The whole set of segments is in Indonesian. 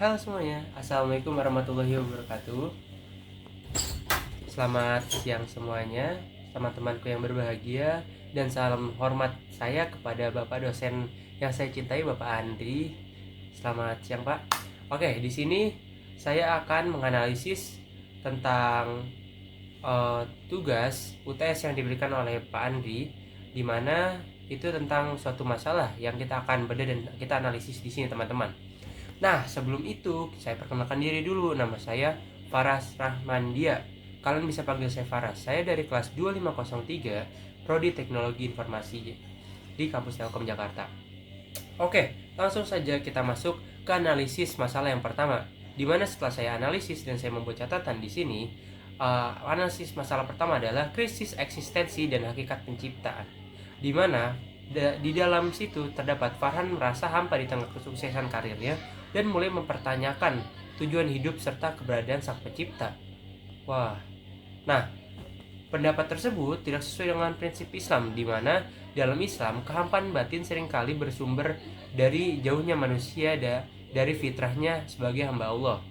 Halo semuanya, Assalamualaikum warahmatullahi wabarakatuh. Selamat siang semuanya, teman-temanku yang berbahagia, dan salam hormat saya kepada Bapak dosen yang saya cintai, Bapak Andri. Selamat siang, Pak. Oke, di sini saya akan menganalisis tentang tugas UTS yang diberikan oleh Pak Andri, di mana itu tentang suatu masalah yang kita akan bedah dan kita analisis di sini, teman-teman. Nah, sebelum itu, saya perkenalkan diri dulu. Nama saya Faras Rahmandia. Kalian bisa panggil saya Faras. Saya dari kelas 2503, Prodi Teknologi Informasi di Kampus Telkom Jakarta. Oke, langsung saja kita masuk ke analisis masalah yang pertama. Di mana setelah saya analisis dan saya membuat catatan di sini, analisis masalah pertama adalah krisis eksistensi dan hakikat penciptaan. Di mana di dalam situ terdapat Farhan merasa hampa di tengah kesuksesan karirnya dan mulai mempertanyakan tujuan hidup serta keberadaan sang pencipta. Wah, nah pendapat tersebut tidak sesuai dengan prinsip Islam, di mana dalam Islam kehampaan batin seringkali bersumber dari jauhnya manusia dari fitrahnya sebagai hamba Allah.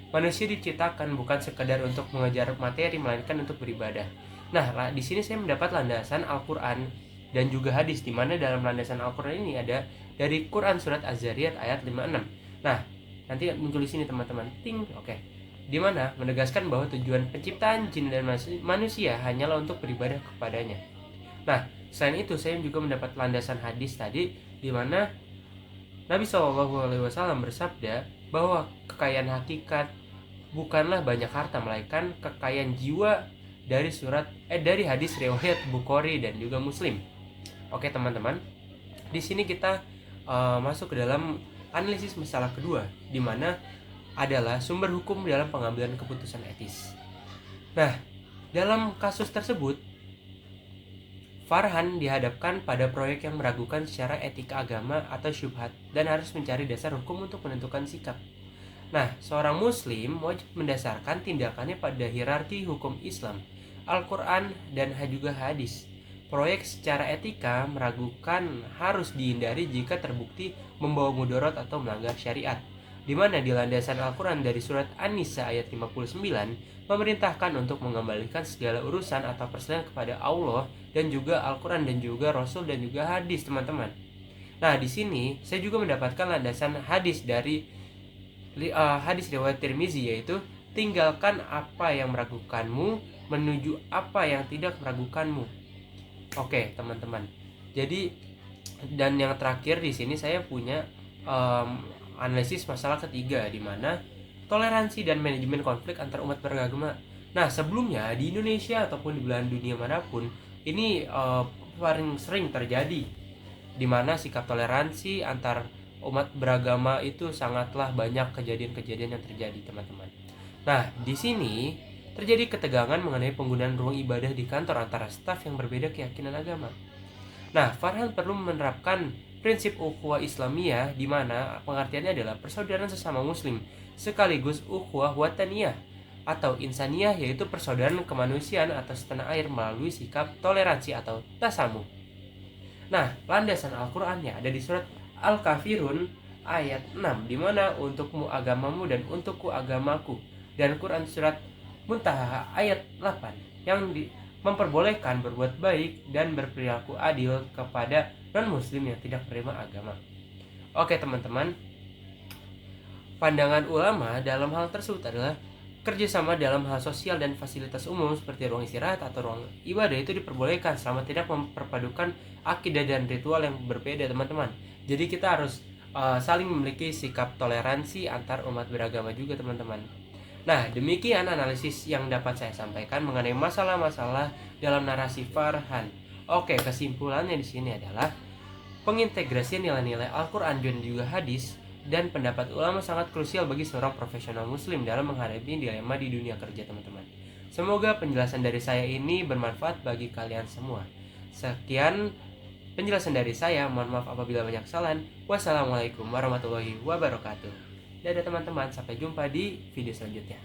Manusia diciptakan bukan sekedar untuk mengejar materi, melainkan untuk beribadah. Nah, di sini saya mendapat landasan Al-Quran dan juga hadis, di mana dalam landasan Al-Quran ini ada dari Quran surat Az-Zariyat ayat 56. Nah, nanti muncul di sini teman-teman. Oke. Di mana menegaskan bahwa tujuan penciptaan jin dan manusia hanyalah untuk beribadah kepadanya. Nah, selain itu saya juga mendapat landasan hadis tadi, di mana Nabi SAW bersabda bahwa kekayaan hakikat bukanlah banyak harta, melainkan kekayaan jiwa, dari hadis riwayat Bukhari dan juga Muslim. Oke teman-teman, di sini kita masuk ke dalam analisis masalah kedua, di mana adalah sumber hukum dalam pengambilan keputusan etis. Nah, dalam kasus tersebut, Farhan dihadapkan pada proyek yang meragukan secara etika agama atau syubhat dan harus mencari dasar hukum untuk menentukan sikap. Nah, seorang muslim wajib mendasarkan tindakannya pada hierarki hukum Islam, Al-Quran, dan juga hadis. Proyek secara etika meragukan harus dihindari jika terbukti membawa mudarat atau melanggar syariat, di mana di landasan Al-Quran dari surat An-Nisa ayat 59 memerintahkan untuk mengembalikan segala urusan atau persalinan kepada Allah dan juga Al-Quran dan juga Rasul dan juga hadis, teman-teman. Nah, di sini saya juga mendapatkan landasan hadis dari hadis riwayat Tirmizi, yaitu tinggalkan apa yang meragukanmu menuju apa yang tidak meragukanmu. Oke, teman-teman. Jadi, dan yang terakhir di sini saya punya analisis masalah ketiga, di mana toleransi dan manajemen konflik antar umat beragama. Nah, sebelumnya di Indonesia ataupun di belahan dunia manapun ini paling sering terjadi, di mana sikap toleransi antar umat beragama itu sangatlah banyak kejadian-kejadian yang terjadi, teman-teman. Nah, di sini terjadi ketegangan mengenai penggunaan ruang ibadah di kantor antara staf yang berbeda keyakinan agama. Nah, Farhan perlu menerapkan prinsip ukhuwah Islamiyah, di mana pengertiannya adalah persaudaraan sesama muslim, sekaligus ukhuwah wataniyah atau insaniyah, yaitu persaudaraan kemanusiaan atas tanah air melalui sikap toleransi atau tasamuh. Nah, landasan Al-Qur'annya ada di surat Al-Kafirun ayat 6, di mana untukmu agamamu dan untukku agamaku, dan Quran surat Muntaha ayat 8 yang memperbolehkan berbuat baik dan berperilaku adil kepada non-muslim yang tidak menerima agama. Oke teman-teman, pandangan ulama dalam hal tersebut adalah kerjasama dalam hal sosial dan fasilitas umum seperti ruang istirahat atau ruang ibadah itu diperbolehkan selama tidak memperpadukan akidah dan ritual yang berbeda, teman-teman. Jadi kita harus saling memiliki sikap toleransi antar umat beragama juga, teman-teman. Nah, demikian analisis yang dapat saya sampaikan mengenai masalah-masalah dalam narasi Farhan. Oke, kesimpulannya di sini adalah pengintegrasian nilai-nilai Al-Quran dan juga hadis dan pendapat ulama sangat krusial bagi seorang profesional muslim dalam menghadapi dilema di dunia kerja, teman-teman. Semoga penjelasan dari saya ini bermanfaat bagi kalian semua. Sekian penjelasan dari saya, mohon maaf apabila banyak kesalahan. Wassalamualaikum warahmatullahi wabarakatuh. Dadah teman-teman, sampai jumpa di video selanjutnya.